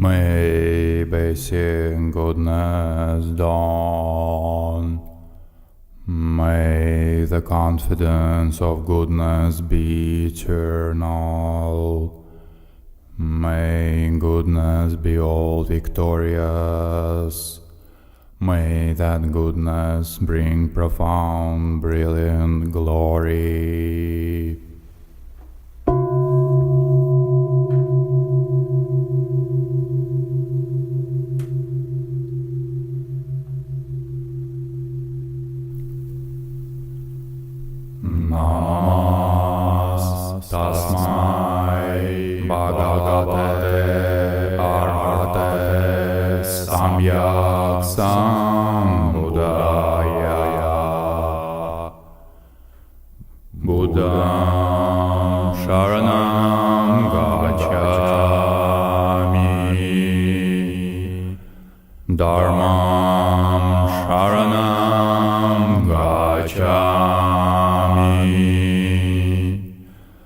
May basic goodness dawn. May the confidence of goodness be eternal. May goodness be all victorious. May that goodness bring profound, brilliant glory. Tasmai Bhagavate Arhate Samyak Sambuddhaya. Buddham Sharanam Gacchami. Dharmam Sharanam Gacchami.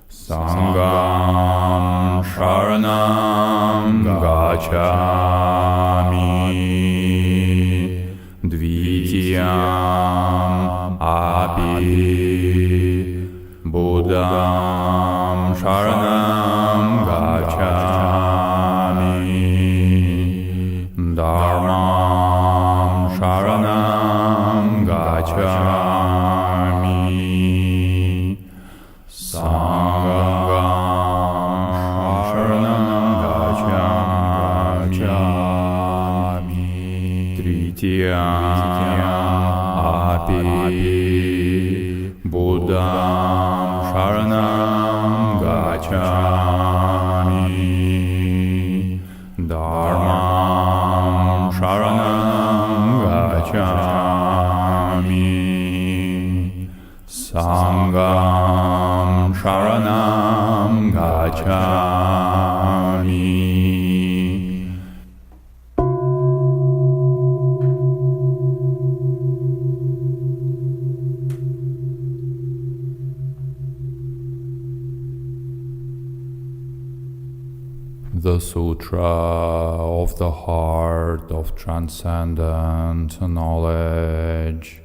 Sangham Sharanam Gacchami. Dvitiyam Api Buddham Sharanam Gacchami. Dharmam Sharanam Gacchami. Api Buddham Sharanam Gacchami. Dharmam Sharanam Gacchami. Sangham Sharanam Gacchami. The Sutra of the Heart of Transcendent Knowledge.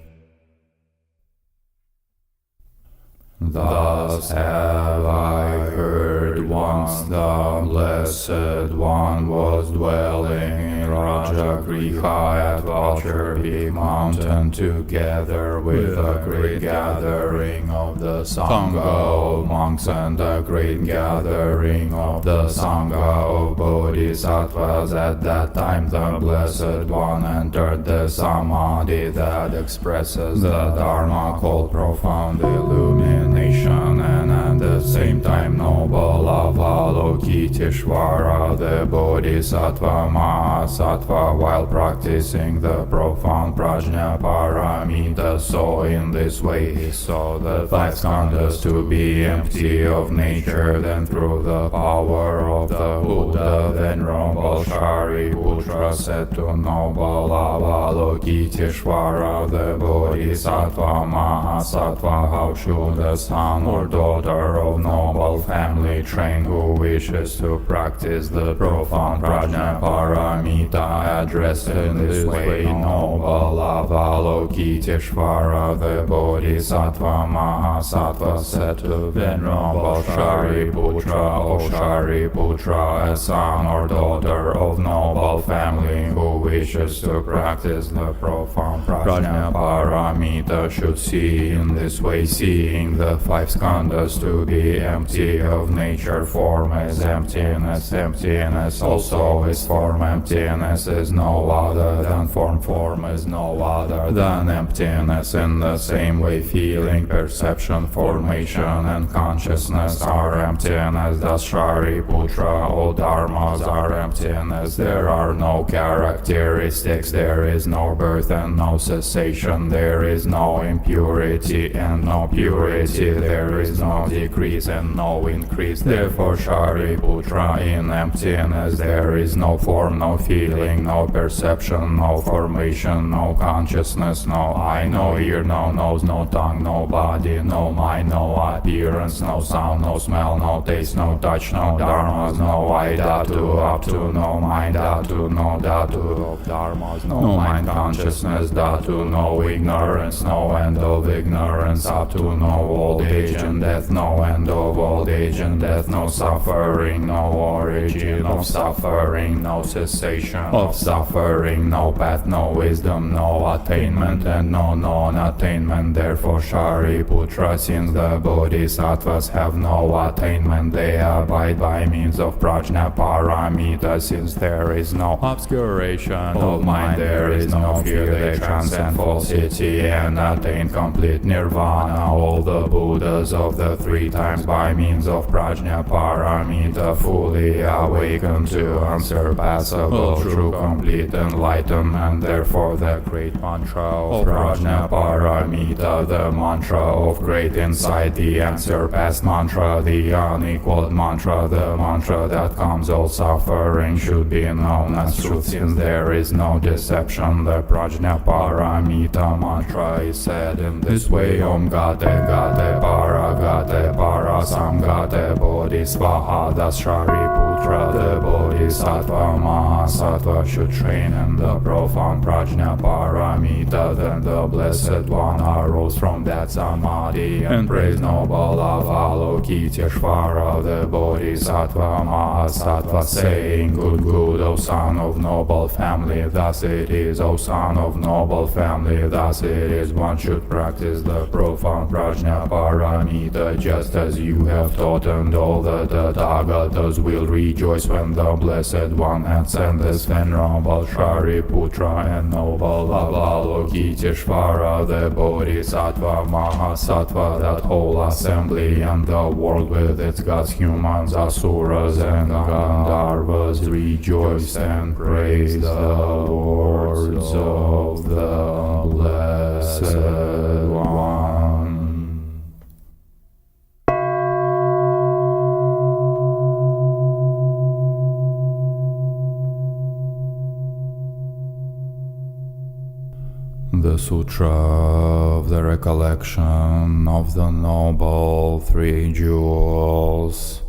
Thus have I heard once the Blessed One was dwelling in Rajagriha at Vulture Peak Mountain together with a great gathering of the Sangha of monks and a great gathering of the Sangha of Bodhisattvas. At that time the Blessed One entered the Samadhi that expresses the Dharma called profound illumination, and at the same time noble Avalokiteshvara, the Bodhisattva Mahasattva, while practicing the profound Prajna Paramita. So in this way he saw the five skandhas to be empty of nature. Then through the power of the Buddha, Venerable Shariputra said to noble Avalokiteshvara, the Bodhisattva Mahasattva, how should a son or daughter of noble family trained who wishes to practice the profound Prajna Paramita addressed in this way noble Avalokiteshvara, the Bodhisattva Mahasattva said to Venerable Shariputra, O Shariputra, a son or daughter of noble family who wishes to practice the profound Prajna Paramita should see in this way, seeing the five skandhas to be empty of nature. Form is emptiness, emptiness also is form, emptiness is no other than form, form is no other than emptiness. In the same way feeling, perception, formation and consciousness are emptiness. Thus Shariputra, all dharmas are emptiness. There are no characteristics, there is no birth and no cessation, there is no impurity and no purity, there is no decrease and no increase. Therefore Shariputra, Shariputra. In emptiness there is no form, no feeling, no perception, no formation, no consciousness, no eye, no ear, no nose, no tongue, no body, no mind, no appearance, no sound, no smell, no taste, no touch, no dharmas, no I dhatu, up to, no mind dhatu, no dhatu of dharmas, no mind consciousness dhatu, no ignorance, no end of ignorance, up to no old age and death, no end of old age and death, no suffering, no origin of suffering, no cessation of suffering, no path, no wisdom, no attainment and no non-attainment. Therefore Shariputra, since the bodhisattvas have no attainment, they abide by means of prajna paramita. Since there is no obscuration of mind, there is no fear, they transcend falsity and attain complete nirvana. All the Buddhas of the three times by means of prajna paramita fully awaken to unsurpassable true complete enlightenment. Therefore the great mantra of prajna paramita, the mantra of great insight, the unsurpassed mantra, the unequaled mantra, the mantra that calms all suffering, should be known as truth. Since there is no deception, the prajna paramita mantra is said in this way: Om Gate Gate Para Samgate Bodhisvaha. Thus Shariputra, the Bodhisattva Mahasattva, should train in the profound prajna paramita. Then the Blessed One arose from that samadhi and praised noble Avalokiteshvara, the Bodhisattva Mahasattva, saying: Good, good, O son of noble family, thus it is, O son of noble family, thus it is. One should practice the profound prajna paramita just as you have taught, and all the Tathagatas will rejoice when the Blessed One ascends. Venerable Shariputra and noble Avalokiteshvara, the Bodhisattva Mahasattva, that whole assembly and the world with its gods, humans, asuras and Gandharvas rejoiced and praised the Lords of the Blessed One. The Sutra of the Recollection of the Noble Three Jewels.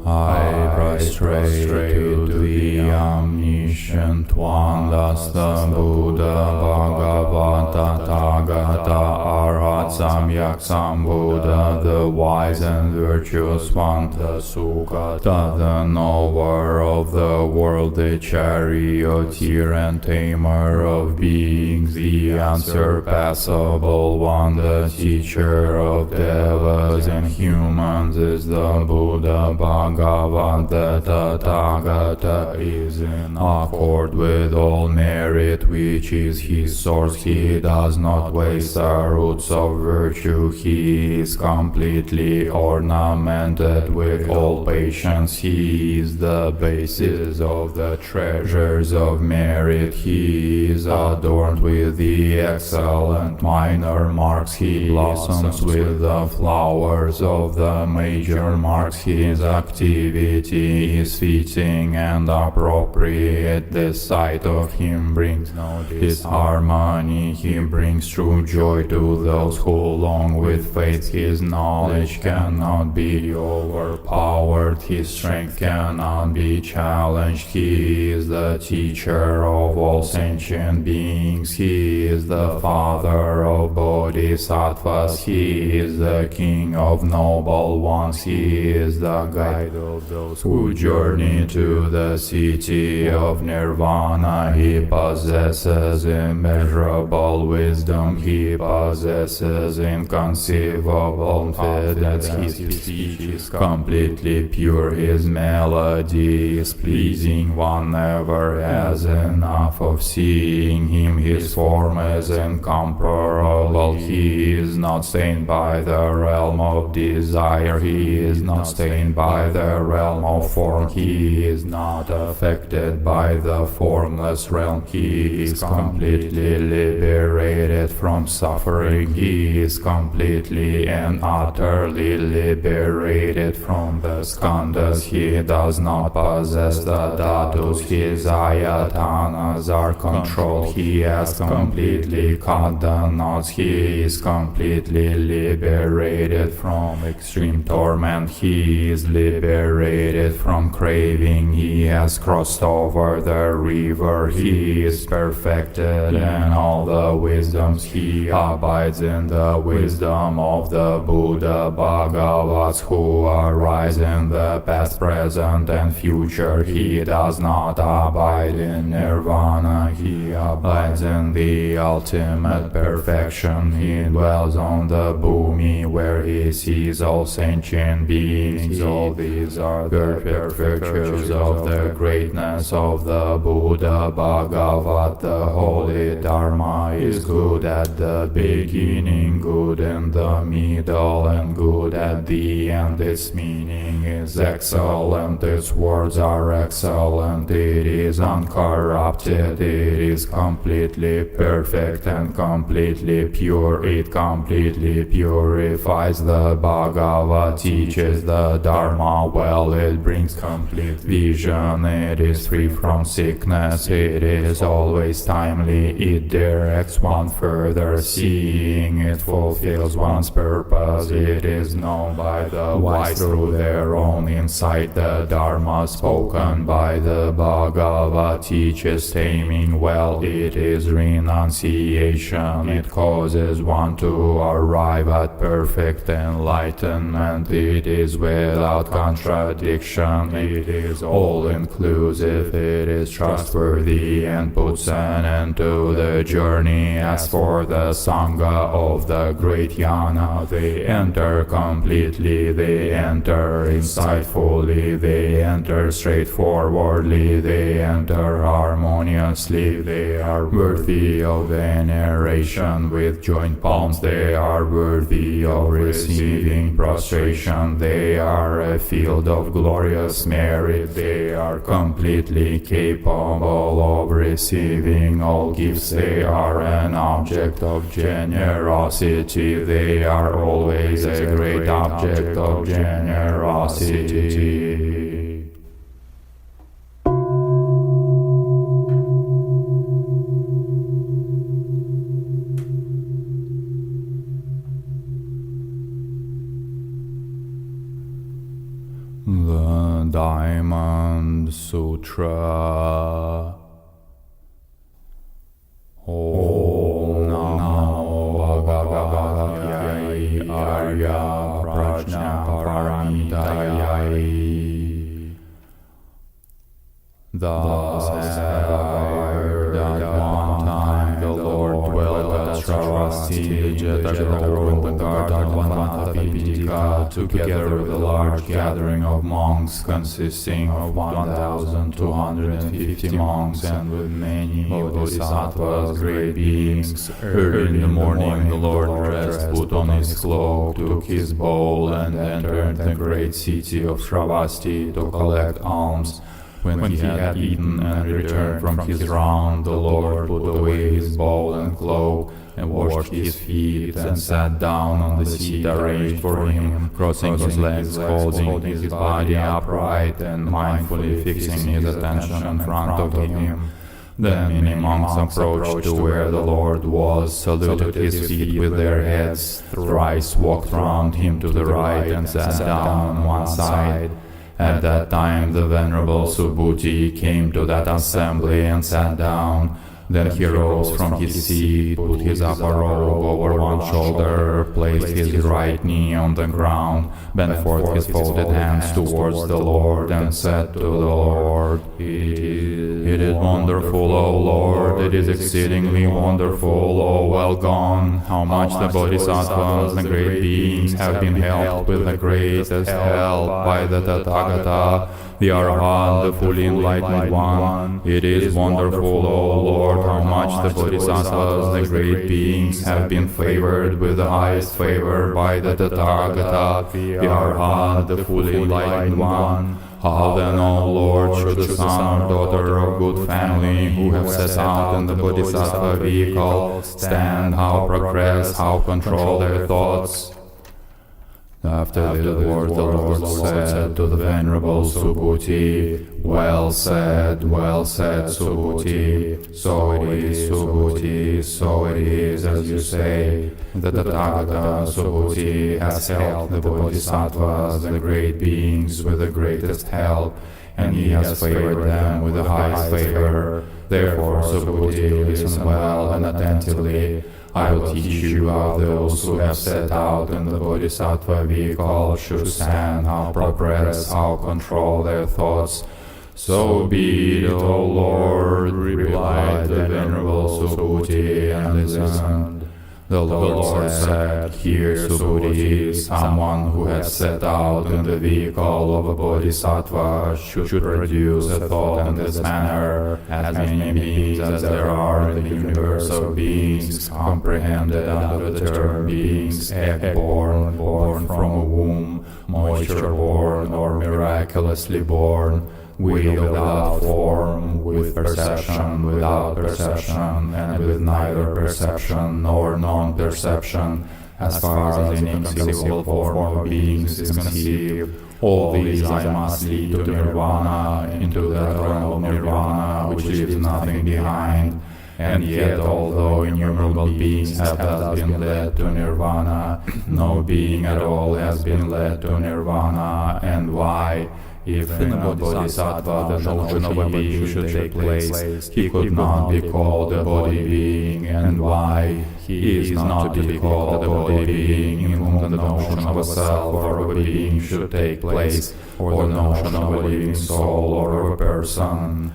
I prostrate to the omniscient one, thus the Buddha, Bhagavata, Tathagata, Arhat, Samyak Sambuddha, the wise and virtuous one, the Sukata, the knower of the world, the charioteer and tamer of beings, the unsurpassable one, the teacher of devas and humans, is the Buddha, Bhagavata, Tathagata, is in accord with all merit, which is his source. He does not waste the roots of virtue. He is completely ornamented with all patience. He is the basis of the treasures of merit. He is adorned with the excellent minor marks. He blossoms with the flowers of the major marks. His activity is fitting and appropriate. The sight of him brings no disharmony. He brings true joy to those who long with faith. His knowledge cannot be overpowered. His strength cannot be challenged. He is the teacher of all sentient beings. He is the father of bodhisattvas. He is the king of noble ones. He is the guide of those who journey to the city of nirvana. He possesses immeasurable wisdom. He possesses inconceivable confidence. His speech is completely pure. His melody is pleasing. One never has enough of seeing him. His form is incomparable. He is not stained by the realm of desire. He is not stained by the realm of form. He is not affected by the formless realm. He is completely liberated from suffering. He he is completely and utterly liberated from the skandhas. He does not possess the dhatus. His ayatanas are controlled. He has completely cut the knots. He is completely liberated from extreme torment. He is liberated from craving. He has crossed over the river. He is perfected in all the wisdoms. He abides in the wisdom of the Buddha Bhagavats who arise in the past, present, and future. He does not abide in nirvana. He abides in the ultimate perfection. He dwells on the bhumi where he sees all sentient beings. All these are the perfect virtues of the greatness of the Buddha Bhagavat. The holy Dharma is good at the beginning, good in the middle, and good at the end. Its meaning is excellent, its words are excellent, it is uncorrupted, it is completely perfect and completely pure. It completely purifies. The Bhagavad teaches the Dharma well. It brings complete vision. It is free from sickness. It is always timely. It directs one further seeing. It fulfills one's purpose. It is known by the wise through their own insight. The Dharma spoken by the Bhagavad teaches taming well. It is renunciation. It causes one to arrive at perfect enlightenment. It is without contradiction. It is all-inclusive. It is trustworthy and puts an end to the journey. As for the Sangha of the great Yana, they enter completely, they enter insightfully, they enter straightforwardly, they enter harmoniously, they are worthy of veneration. With joint palms they are worthy of receiving prostration. They are a field of glorious merit. They are completely capable of receiving all gifts. They are an object of generosity. They are always a great object of generosity. The Diamond Sutra. Om Namo Bhagavate Arya Prajna Paramitaya. Thus have I heard that one time the Lord dwelt at Shravasti, Jetagrove, in the garden of Anathapindika, together with a large gathering of monks consisting of 1,250 monks and with many bodhisattvas, great beings. Early in the morning the Lord dressed, put on his cloak, took his bowl, and entered the great city of Shravasti to collect alms. When he had eaten and returned from his round, the Lord put away his bowl and cloak, and washed his feet, and sat down on the seat arranged for him, crossing his legs, holding his body upright, and mindfully fixing his attention in front of him. Then many monks approached to where the Lord was, saluted his feet with their heads, thrice walked round him to the right, and sat down on one side. At that time the Venerable Subhuti came to that assembly and sat down. Then he rose from his seat, put his upper robe over one shoulder, placed his right knee on the ground, bent forth his folded hands towards the Lord, and said to the Lord, It is wonderful, O Lord, it is exceedingly wonderful, O well gone, how much the Bodhisattvas, the great beings, have been helped with the greatest help by the Tathagata, the Arhat, the fully enlightened one. It is wonderful, O Lord, how much the Bodhisattvas, the great beings, have been favored with the highest favor by the Tathagata, the Arhat, the fully enlightened one. How then, O Lord, should the son or daughter of good family who have set out in the Bodhisattva vehicle stand, how progress, how control their thoughts? After the Lord said to the Venerable Subhuti, well said, Subhuti, so it is, Subhuti, so it is as you say. The Tathagata Subhuti has helped the Bodhisattvas, the great beings, with the greatest help, and he has favored them with the highest favor. Therefore, Subhuti, listen well and attentively. I will teach you how those who have set out in the Bodhisattva vehicle should stand, how progress, how control their thoughts. So be it, O Lord, replied the Venerable Subhuti, and listened. The Lord said, Hear, Subhuti, someone who has set out in the vehicle of a Bodhisattva should produce a thought in this manner. As many beings as there are in the universe of beings, comprehended under the term beings, egg-born, born from a womb, moisture-born, or miraculously born, with or without form, with perception, without perception, and with neither perception nor non-perception, as far as an inconceivable form of beings is conceived. All these I must lead to nirvana, into that realm of nirvana which leaves nothing behind. And yet, although innumerable beings have thus been led to nirvana, no being at all has been led to nirvana. And why? If in a Bodhisattva the notion of a being should take place, he could not be called a body being. And why? He is not to be called a body being in whom the notion of a self or of a being should take place, or the notion of a living soul or of a person.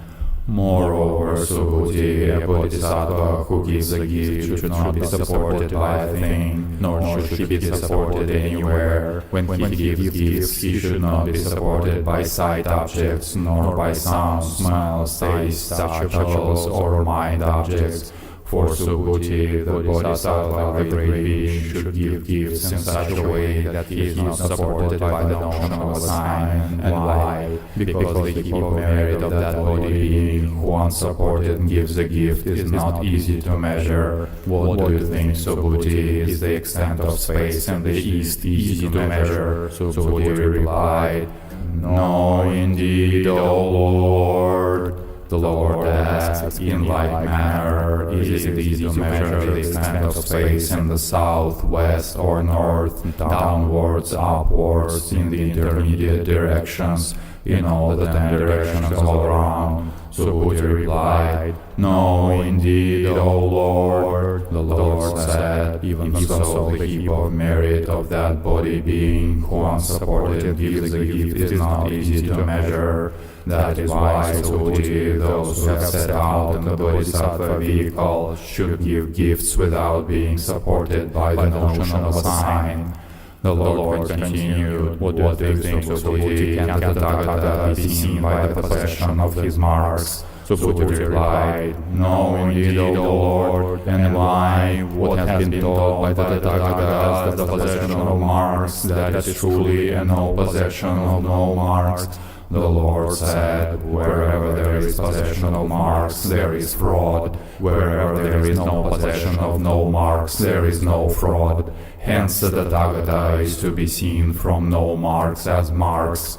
Moreover, Subhuti, a Bodhisattva who gives a gift should not be supported by a thing, nor should he be supported anywhere. When he gives gifts, he should not be supported by sight objects, nor by sound, smell, taste, touchables, or mind objects. For Subhuti, the Bodhisattva, the great being, should give gifts in such a way that he is not supported by the notion of a sign. And why? Because the heap of merit of that body being, who once supported and gives a gift, is not easy to measure. What do you think, Subhuti? Is the extent of space in the East easy to measure? Subhuti replied, No, indeed, O Lord. The Lord asked, In like manner, is it easy to measure the extent of space in the south, west, or north, downwards, upwards, in the intermediate directions, in all the 10 directions all around? Subhuti replied, No, indeed, O Lord. The Lord said, Even so, the heap of merit of that body being, who once supported and gives a gift, is not easy to measure. That is why, Subhuti, those who have set out in the Bodhisattva vehicle should give gifts without being supported by the notion of a sign. The Lord continued, What do you think, Subhuti? Can the Tathagata be seen by the possession of his marks? Subhuti replied, No, indeed, O Lord. And why? What has been taught by the Tathagata as the possession of marks, that is truly and no possession of no marks. The Lord said, Wherever there is possession of marks, there is fraud. Wherever there is no possession of no marks, there is no fraud. Hence the Tathagata is to be seen from no marks as marks.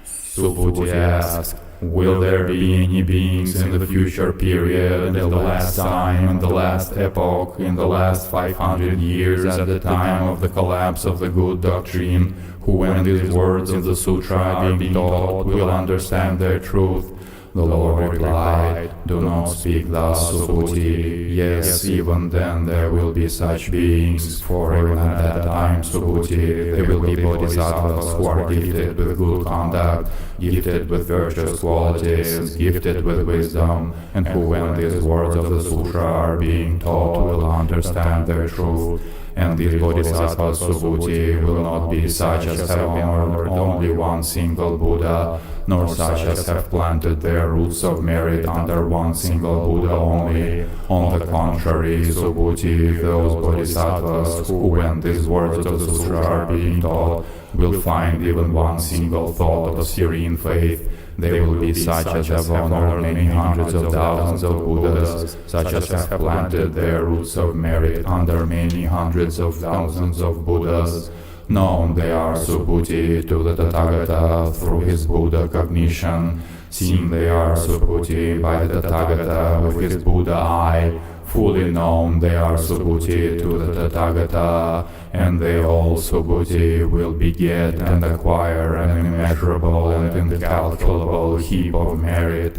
Subhuti asked, Will there be any beings in the future period, in the last time, in the last epoch, in the last 500 years at the time of the collapse of the good doctrine, who when these words of the sutra are being taught will understand their truth? The Lord replied, Do not speak thus, Subhuti. Yes, even then there will be such beings, for even at that time, Subhuti, there will be bodhisattvas who are gifted with good conduct, gifted with virtuous qualities, gifted with wisdom, and who when these words of the sutra are being taught will understand their truth. and these bodhisattvas Subhuti will not be such as have honored only one single Buddha, nor such as have planted their roots of merit under one single Buddha only. On the contrary, Subhuti, those bodhisattvas who, when these words of the Sutra are being taught, will find even one single thought of serene faith. They will be such as have honored many hundreds of thousands of Buddhas, such as have planted their roots of merit under many hundreds of thousands of Buddhas. Known they are Subhuti to the Tathagata through his Buddha cognition. Seen they are Subhuti by the Tathagata with his Buddha eye. Fully known they are Subhuti to the Tathagata, and they all Subhuti will beget and acquire an immeasurable and incalculable heap of merit.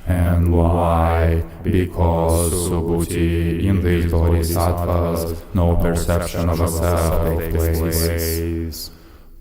And why? Because Subhuti, in these bodhisattvas, no perception of a self takes place,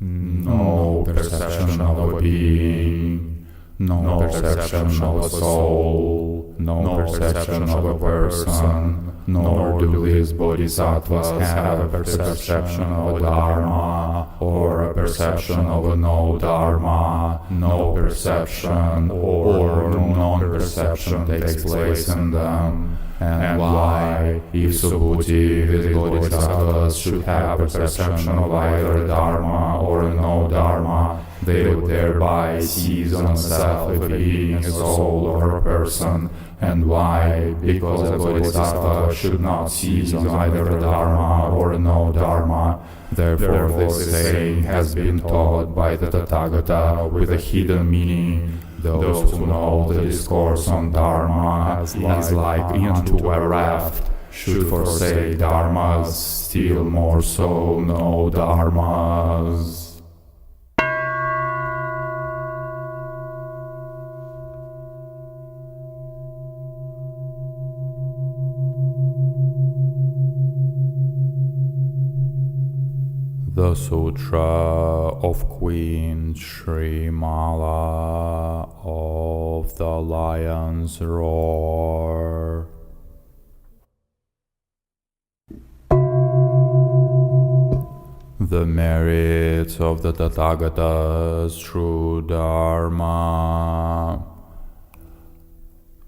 no perception of a being, no perception of a soul, no perception of a person, nor do these bodhisattvas have a perception of a dharma or a perception of a no-dharma. No perception or non-perception takes place in them. And why, if Subhuti, these bodhisattvas, should have a perception of either dharma or no-dharma, they would thereby seize on self a being, a soul, or a person. And why? Because a bodhisattva should not seize on either a dharma or a no-dharma. Therefore this saying has been taught by the Tathagata with a hidden meaning. Those who know the discourse on dharma as like into a raft should forsake dharmas, still more so no dharmas. The Sutra of Queen Shambhala of the Lion's Roar. The merits of the Tathagata's true Dharma.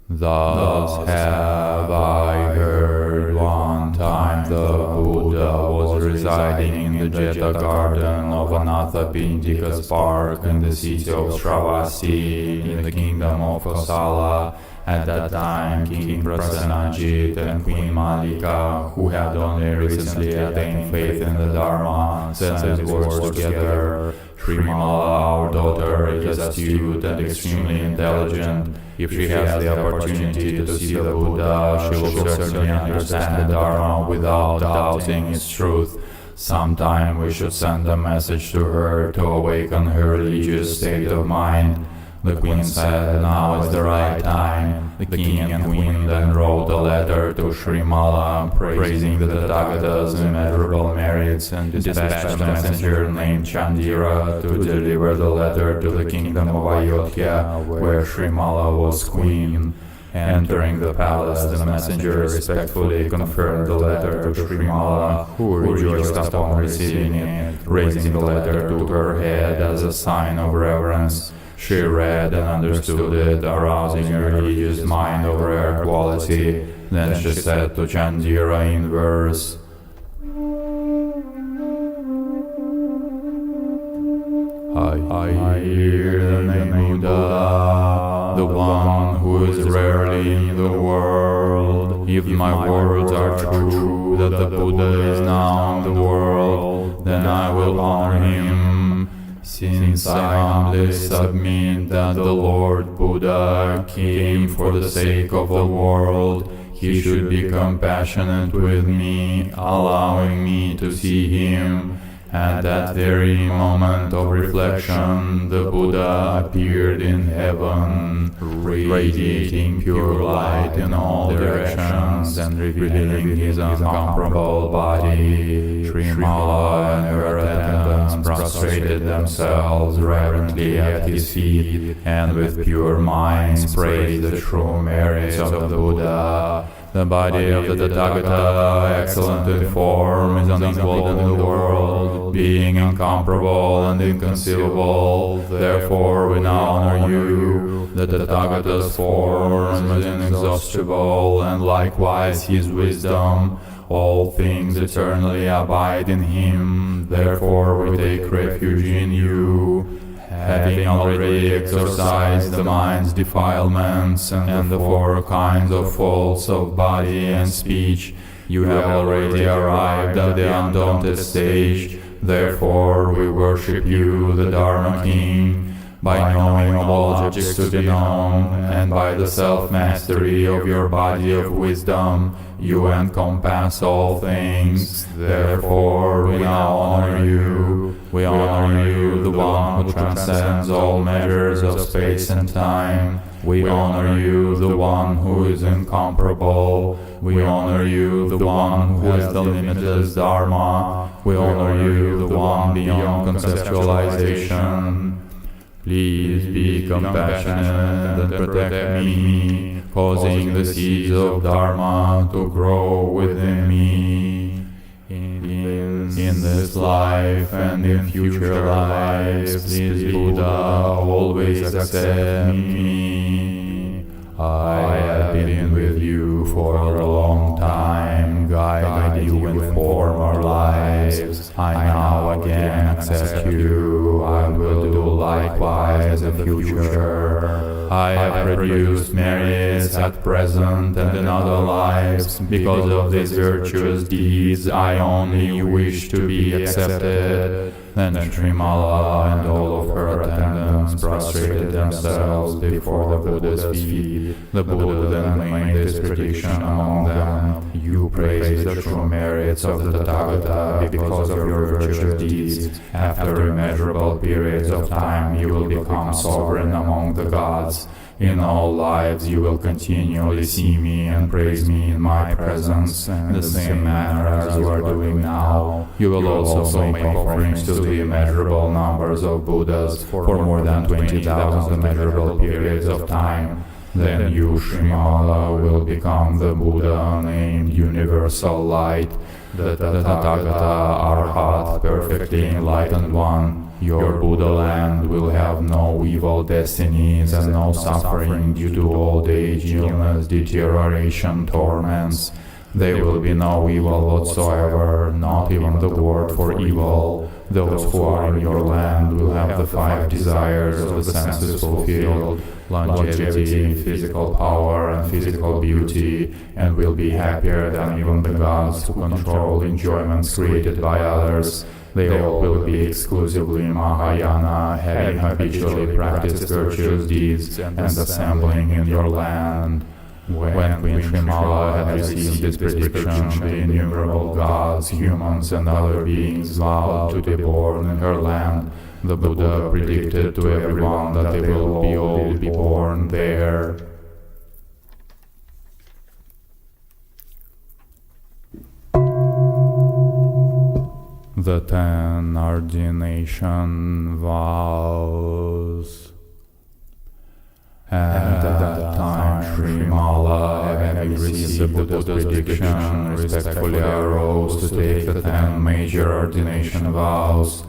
Thus have I heard one time the Buddha was residing in the Jeta garden of Anathapindika's park in the city of Shravasti in the kingdom of Kosala. At that time, King Prasenajit and Queen Malika, who had only recently attained faith in the Dharma, said these words together: Srimala, our daughter, is astute and extremely intelligent. If she has the opportunity to see the Buddha, she will certainly understand the Dharma without doubting its truth. Sometime we should send a message to her to awaken her religious state of mind. The queen said, now is the right time. The king and queen then wrote a letter to Srimala praising the Tathagata's immeasurable merits and dispatched a messenger named Chandira to deliver the letter to the kingdom of Ayodhya, where Srimala was queen. Entering the palace, the messenger respectfully conferred the letter to Srimala, who rejoiced upon receiving it, raising the letter to her head as a sign of reverence. She read and understood it, arousing her religious mind of rare quality. Then she said to Chandira in verse, I hear the name Buddha, the one who is rarely in the world. If my words are true, that the Buddha is now in the world, then I will honor him. Since I humbly submit that the Lord Buddha came for the sake of the world, he should be compassionate with me, allowing me to see him. At that very moment of reflection, the Buddha appeared in heaven, radiating pure light in all directions and revealing his incomparable body. Srimala and her attendants prostrated themselves reverently at his feet, and with pure minds praised the true merits of the Buddha. The body of the Tathagata, excellent in form, is unequaled in the world, being incomparable and inconceivable. Therefore we now honor you. The Tathagata's form is inexhaustible, and likewise his wisdom. All things eternally abide in him. Therefore we take refuge in you. Having already exorcised the mind's defilements and the 4 kinds of faults of body and speech, you have already arrived at the undaunted stage. Therefore we worship you, the Dharma King, by knowing all objects to be known, and by the self-mastery of your body of wisdom, you encompass all things. Therefore we now honor you. We honor you, the one who transcends all measures of space and time. We honor you, the one who is incomparable. We honor you, the one who has the limitless Dharma. We honor you, the one beyond conceptualization. Please be compassionate and protect me, causing the seeds of Dharma to grow within me. In this life and in future lives, please Buddha, always accept me. I have been with you for a long time, guided you in former lives. I now again accept you. I will do likewise in the future. I have produced merits at present and in other lives. Because of these virtuous deeds, I only wish to be accepted. Then Shambhala and all of her attendants prostrated themselves before the Buddha's feet. The Buddha then made this prediction among them: you praise the true merits of the Tathagata because of your virtuous deeds. After immeasurable periods of time, you will become sovereign among the gods. In all lives you will continually see me and praise me in my presence, in the same manner as you are doing now. You will also make offerings to the immeasurable numbers of Buddhas for more than 20,000 immeasurable periods of time. Then you, Shambhala, will become the Buddha named Universal Light, the Tathagata Arhat, perfectly enlightened one. Your Buddha land will have no evil destinies and no suffering due to old age, illness, deterioration, torments. There will be no evil whatsoever, not even the word for evil. Those who are in your land will have the 5 desires of the senses fulfilled: longevity, physical power, and physical beauty, and will be happier than even the gods who control enjoyments created by others. They all will be exclusively Mahayana, having habitually practiced virtuous deeds and assembling in your land. When Queen Shambhala had received this prediction, the innumerable gods, humans, and other beings vowed to be born in her land. The Buddha predicted to everyone that they will all be born there. The 10 ordination vows. At that time, Shambhala, having received the Buddha's prediction, respectfully arose to take the 10 major ordination vows.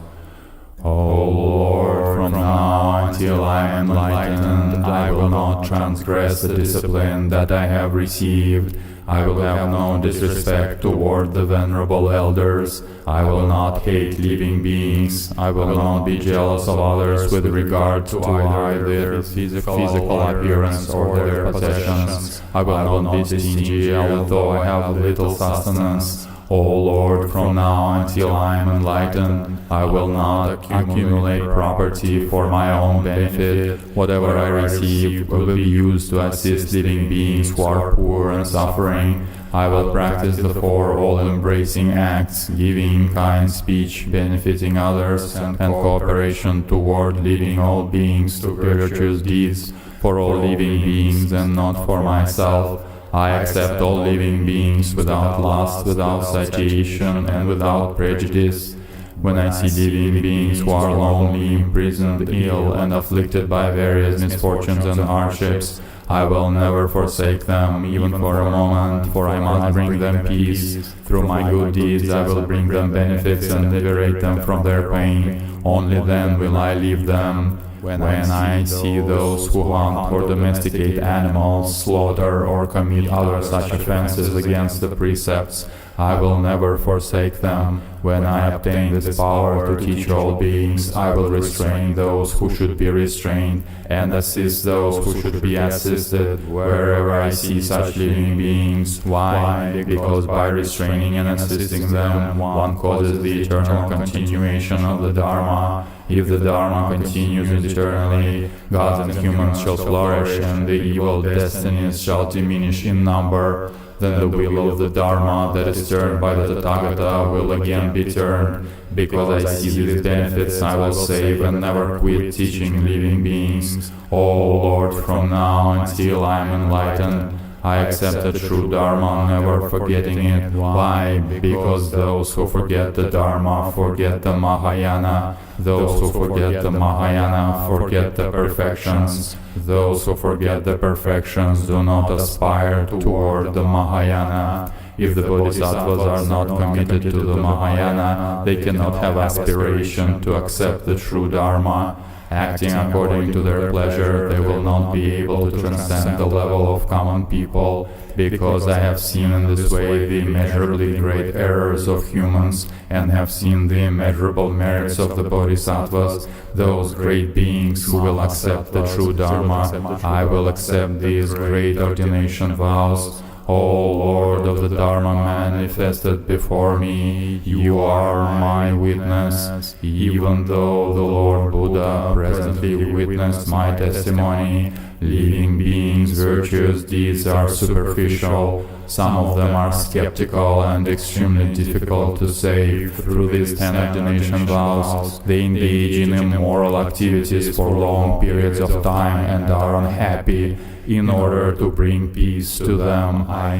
O Lord, from now until I am enlightened, I will not transgress the discipline that I have received. I will have no disrespect toward the venerable elders. I will not hate living beings. I will not be jealous of others with regard to either their physical appearance or their possessions. I will not be stingy, although I have little sustenance. O Lord, from now until I am enlightened, I will not accumulate property for my own benefit. Whatever I receive will be used to assist living beings who are poor and suffering. I will practice the 4 all-embracing acts: giving, kind speech, benefiting others, and cooperation toward leading all beings to virtuous deeds, for all living beings and not for myself. I accept all living beings without lust, without satiation, and without prejudice. When I see living beings who are lonely, imprisoned, ill, and afflicted by various misfortunes and hardships, I will never forsake them, even for a moment, for I must bring them peace. Through my good deeds I will bring them benefits and liberate them from their pain. Only then will I leave them. When I see those who hunt or domesticate animals, slaughter or commit other such offenses against the precepts, I will never forsake them. When I obtain this power to teach all beings, I will restrain those who should be restrained, and assist those who should be assisted, wherever I see such living beings. Why? Because by restraining and assisting them, one causes the eternal continuation of the Dharma. If the Dharma continues eternally, gods and humans shall flourish, and the evil destinies shall diminish in number. Then the wheel of the Dharma that is turned by the Tathagata will again be turned. Because I see these benefits, I will save and never quit teaching living beings. O Lord, from now until I am enlightened, I accept the true Dharma, never forgetting it. Why? Because those who forget the Dharma forget the Mahayana. Those who forget the Mahayana forget the perfections. Those who forget the perfections do not aspire toward the Mahayana. If the Bodhisattvas are not committed to the Mahayana, they cannot have aspiration to accept the true Dharma. Acting according to their pleasure, they will not be able to transcend the level of common people, because I have seen in this way the immeasurably great errors of humans, and have seen the immeasurable merits of the Bodhisattvas, those great beings who will accept the true Dharma. I will accept these great ordination vows. O Lord of the Dharma manifested before me, you are my witness. Even though the Lord Buddha presently witnessed my testimony, living beings' virtuous deeds are superficial. Some of them are skeptical and extremely difficult to save. Through these 10 ordination vows, they engage in immoral activities for long periods of time and are unhappy. In order to bring peace to them, I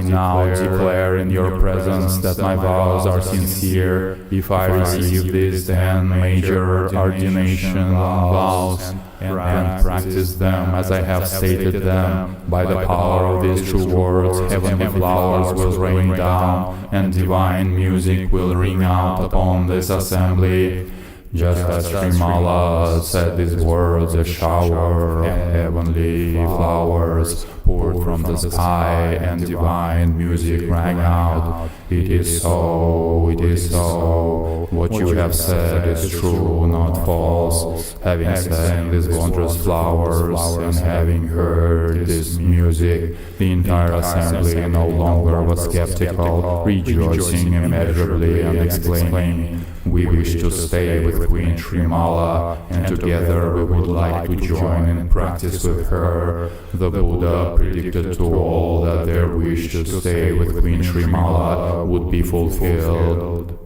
now declare in your presence that my vows are sincere. If I receive these 10 major ordination vows and practice them as I have stated them, by the power of these true words, heavenly flowers will rain down, and divine music will ring out upon this assembly. Just as Shambhala said these words, a shower of heavenly flowers poured from the sky and divine music rang out. It is so, it is so. What you have said is true, not false. Having seen these wondrous flowers and having heard this music, the entire assembly no longer was skeptical, rejoicing immeasurably and exclaiming, "We wish to stay with Queen Shambhala, and together we would like to join in practice with her." The Buddha predicted to all that their wish to stay with Queen Shambhala would be fulfilled.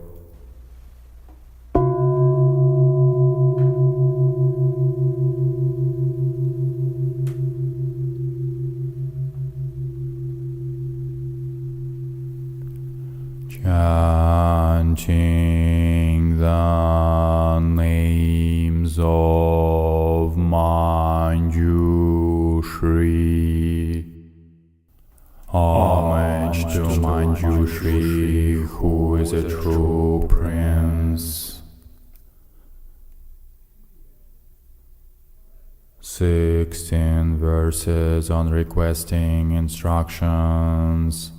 Chanting the names of Manjushri. Homage to Manjushri, who is a true prince. 16 verses on requesting instructions.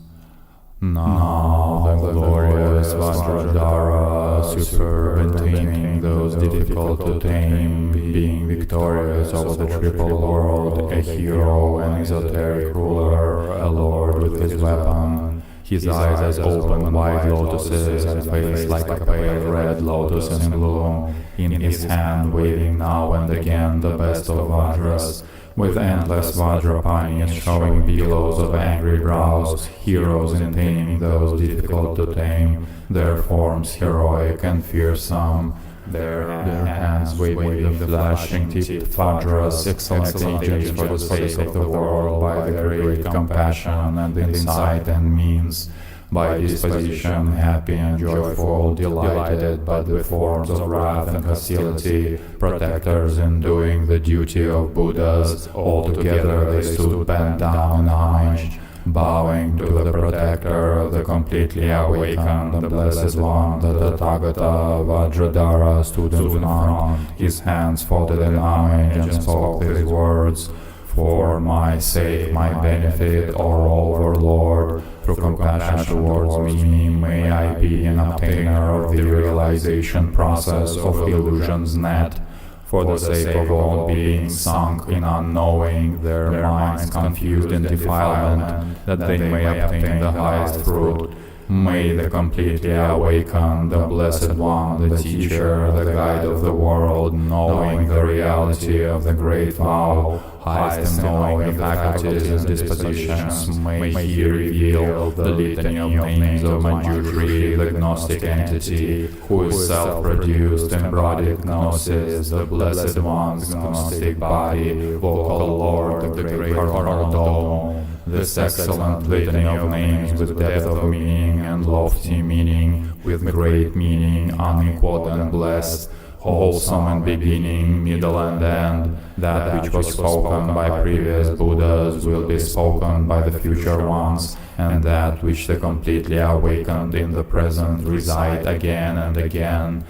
Now the glorious Vajradhara, superb in taming those difficult to tame, being victorious over the triple world, a hero, an esoteric ruler, a lord with his weapon. His eyes as open white lotuses and face like a pale red lotus in bloom. In his hand waving now and again the best of Vajras, with endless Vajrapani showing billows of angry brows, heroes in taming those difficult to tame, their forms heroic and fearsome, their hands waving the flashing tipped Vajras, excellent agents for the sake of the world by the great compassion and insight and means. by disposition happy and joyful, delighted by the forms of wrath and hostility, protectors in doing the duty of Buddhas. Altogether they stood bent down in homage, bowing to the protector of the completely awakened, the Blessed One. The Tathagata Vajradhara stood in front, his hands folded in homage, and spoke these words: "For my sake, my benefit, O Overlord, through compassion towards me, may I be an obtainer of the realization process of illusion's net. For the sake of all beings sunk in unknowing, their minds confused in defilement, that they may obtain the highest fruit. May the completely awakened, the Blessed One, the Teacher, the Guide of the world, knowing the reality of the Great Vow, highest knowing the faculties and dispositions, may He reveal the litany of names of Manjushri, the Gnostic entity, who is self-produced embodied Gnosis, the Blessed One's Gnostic body, vocal Lord of the Great Coronal Dome. This excellent litany of names with depth of meaning and lofty meaning, with great meaning, unequaled and blessed, wholesome and beginning, middle and end, that which was spoken by previous Buddhas will be spoken by the future ones, and that which the completely awakened in the present recite again and again.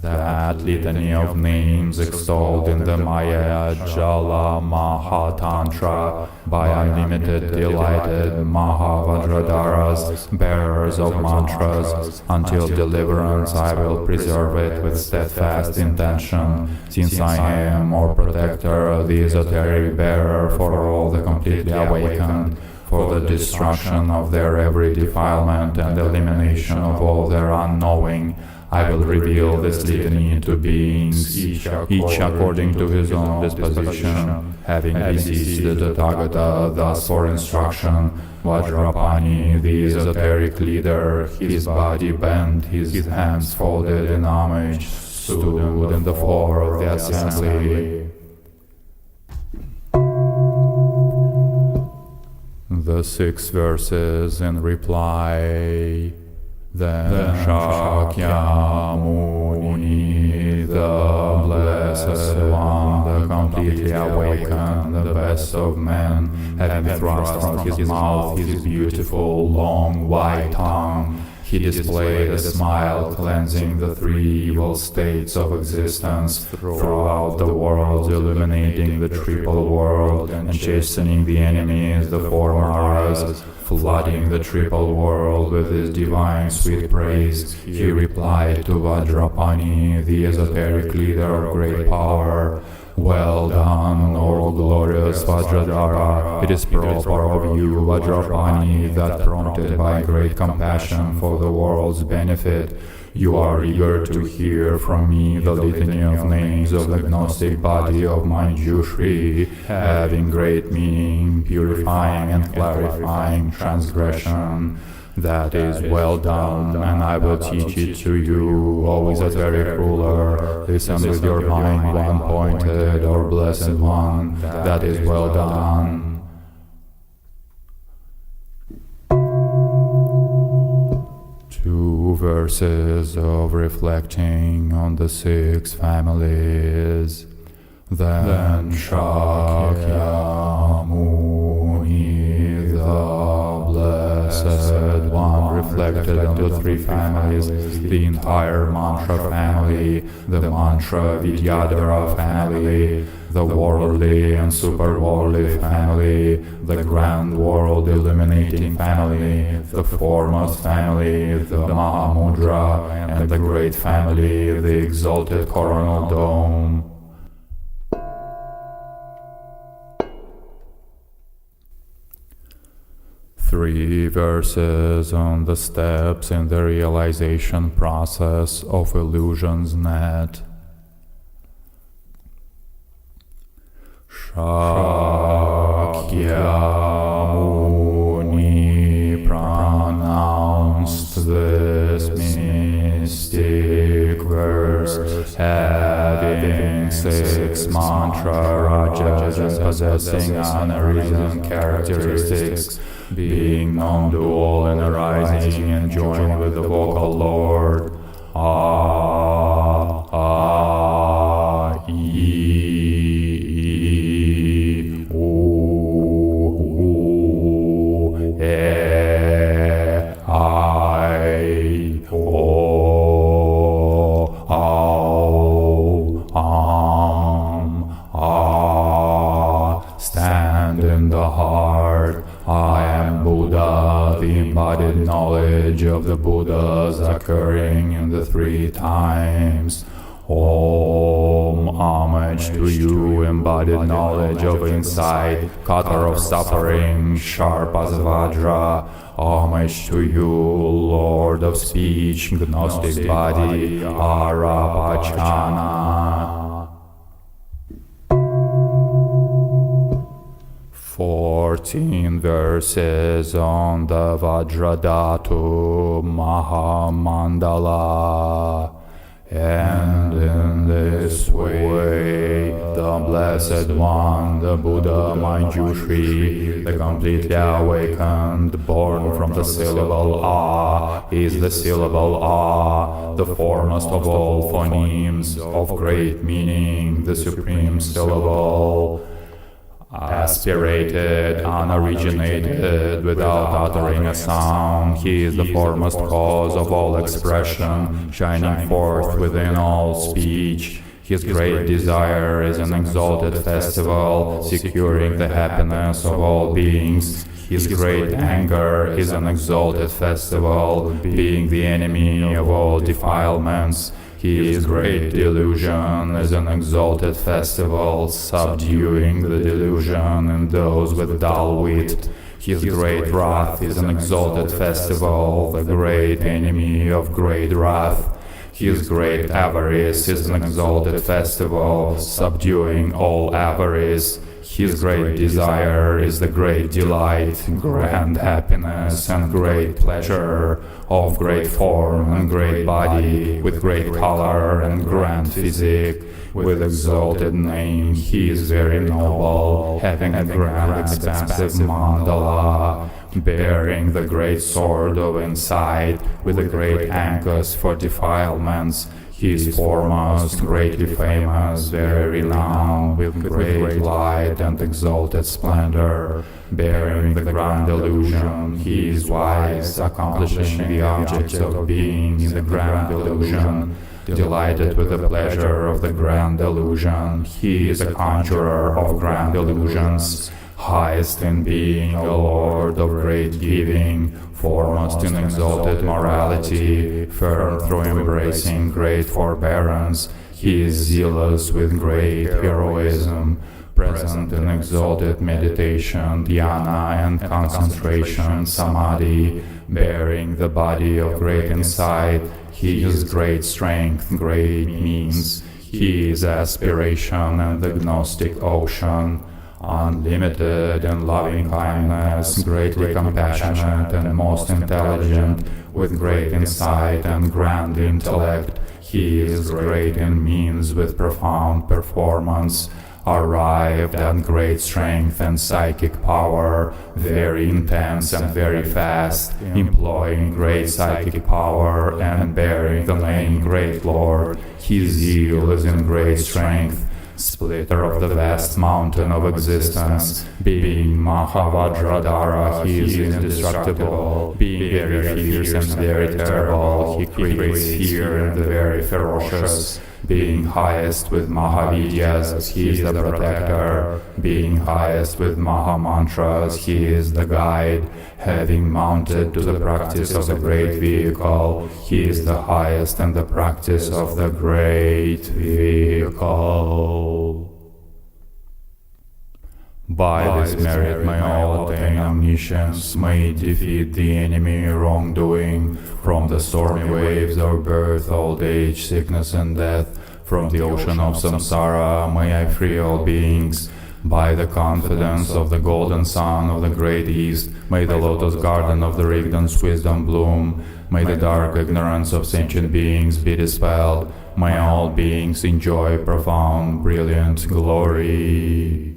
That litany of names extolled in the Maya Jala Mahatantra by unlimited delighted Mahavajradharas, bearers of mantras, until deliverance I will preserve it with steadfast intention, since I am, or protector, the esoteric bearer for all the completely awakened, for the destruction of their every defilement and elimination of all their unknowing. I will reveal this litany to beings, each according to his own disposition, having beseeched the Tathagata thus for instruction. Vajrapani, the esoteric leader, his body bent, his hands folded in homage, stood in the floor of the assembly. The 6 verses in reply. Then Shakyamuni, the Blessed One, the completely awakened, the best of men, having thrust from his mouth his beautiful, long, white tongue, he displayed a smile, cleansing the 3 evil states of existence throughout the world, illuminating the triple world, and chastening the enemies, the 4 Maras, flooding the triple world with his divine sweet praise. He replied to Vajrapani, the esoteric leader of great power: "Well done, O glorious Vajradhara! It is proper of you, Vajrapani, that prompted by great compassion for the world's benefit, you are eager to hear from me the litany of names of the Gnostic body of Manjushri, having great meaning, purifying and clarifying transgression. That is well done, and I will teach it to you, O esoteric ruler. Listen with your mind one-pointed, or Blessed One. That is well done." 2 verses of reflecting on the 6 families. Then Shakyamuni, the Blessed One, reflected on the 3 families, the entire mantra family, the mantra Vidyadhara family, the worldly and super-worldly family, the grand world illuminating family, the foremost family, the Mahamudra, and the great family, the exalted coronal dome. Three verses on the steps in the realization process of illusion's net. Shakyamuni pronounced this mystic verse, having 6 mantra rajas and possessing unarisen characteristics, being non-dual and arising and joined with the vocal Lord. Ah, ah, ee, ooh, eh, I, oh, ah. Stand in the heart. I am Buddha, the embodied knowledge of the Buddhas occurring in the 3 times. Om, homage to you, embodied knowledge of insight, cutter of suffering, sharp as Vajra. Homage to you, Lord of speech, Gnostic body, Arapachana. 14 verses on the Vajradhatu Mahamandala. And in this way, the Blessed One, the Buddha Manjushri, the completely awakened, born from the syllable Ah, is the syllable Ah, the foremost of all phonemes, of great meaning, the supreme syllable. Aspirated, unoriginated, without uttering a sound, he is the foremost cause of all expression, shining forth within all speech. His great desire is an exalted festival, securing the happiness of all beings. His great anger is an exalted festival, being the enemy of all defilements. His great delusion is an exalted festival, subduing the delusion in those with dull wit. His great wrath is an exalted festival, the great enemy of great wrath. His great avarice is an exalted festival, subduing all avarice. His great desire is the great delight, grand happiness and great pleasure, of great form and great body, with great color and grand physique, with exalted name. He is very noble, having a grand expansive mandala, bearing the great sword of insight, with the great anchors for defilements. He is foremost, greatly famous, very renowned, with great light and exalted splendor, bearing the grand illusion. He is wise, accomplishing the objects of being in the grand illusion, delighted with the pleasure of the grand illusion. He is a conjurer of grand illusions, highest in being, a lord of great giving, foremost in exalted morality, firm through embracing great forbearance. He is zealous with great heroism, present in exalted meditation, dhyana and concentration, samadhi, bearing the body of great insight. He is great strength, great means. He is aspiration and the Gnostic ocean, unlimited in loving kindness, greatly compassionate and most intelligent, with great insight and grand intellect. He is great in means with profound performance, arrived at great strength and psychic power, very intense and very fast, employing great psychic power and bearing the name Great Lord. His zeal is in great strength, splitter of the vast mountain of existence, being Mahavajradhara. He is indestructible, being very fierce and very terrible. He creates fear and the very ferocious, being highest with Mahavidyas. He is the protector, being highest with Mahamantras. He is the guide, having mounted to the practice of the great vehicle. He is the highest in the practice of the great vehicle. By this merit may all attain omniscience, may defeat the enemy wrongdoing, from the stormy waves of birth, old age, sickness and death, from the ocean of samsara, may I free all beings. By the confidence of the golden sun of the great east, may the lotus garden of the Rigdon's wisdom bloom, may the dark ignorance of sentient beings be dispelled, may all beings enjoy profound, brilliant glory.